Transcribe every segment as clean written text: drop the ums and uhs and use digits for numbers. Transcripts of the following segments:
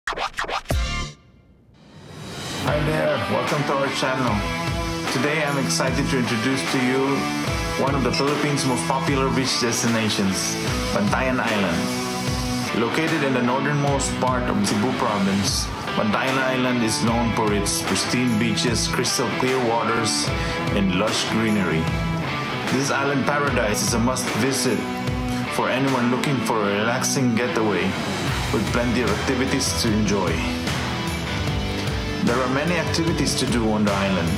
Hi there, welcome to our channel. Today I'm excited to introduce to you one of the Philippines' most popular beach destinations, Bantayan Island. Located in the northernmost part of Cebu province, Bantayan Island is known for its pristine beaches, crystal clear waters, and lush greenery. This island paradise is a must-visit for anyone looking for a relaxing getaway with plenty of activities to enjoy. There are many activities to do on the island,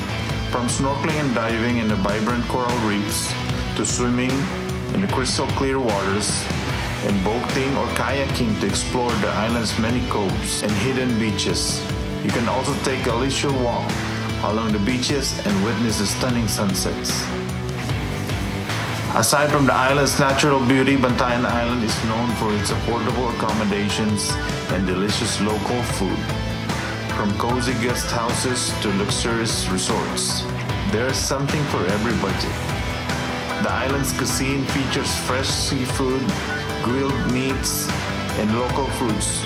from snorkeling and diving in the vibrant coral reefs to swimming in the crystal clear waters and boating or kayaking to explore the island's many coves and hidden beaches. You can also take a leisure walk along the beaches and witness the stunning sunsets. Aside from the island's natural beauty, Bantayan Island is known for its affordable accommodations and delicious local food. From cozy guest houses to luxurious resorts, there is something for every budget. The island's cuisine features fresh seafood, grilled meats, and local fruits,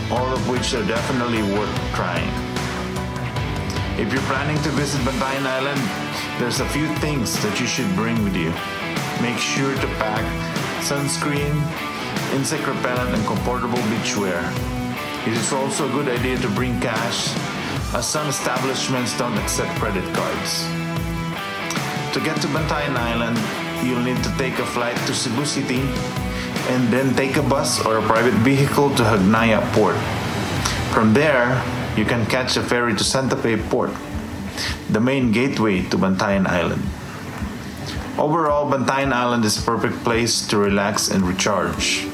all of which are definitely worth trying. If you're planning to visit Bantayan Island, there's a few things that you should bring with you. Make sure to pack sunscreen, insect repellent, and comfortable beachwear. It is also a good idea to bring cash, as some establishments don't accept credit cards. To get to Bantayan Island, you'll need to take a flight to Cebu City and then take a bus or a private vehicle to Hagnaya Port. From there, you can catch a ferry to Santa Fe Port, the main gateway to Bantayan Island. Overall, Bantayan Island is a perfect place to relax and recharge,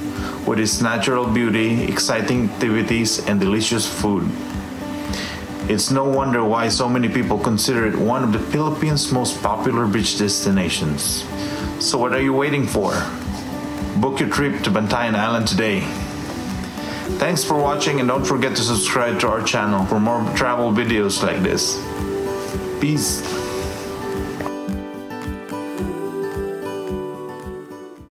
with its natural beauty, exciting activities, and delicious food. It's no wonder why so many people consider it one of the Philippines' most popular beach destinations. So what are you waiting for? Book your trip to Bantayan Island today. Thanks for watching, and don't forget to subscribe to our channel for more travel videos like this. Peace.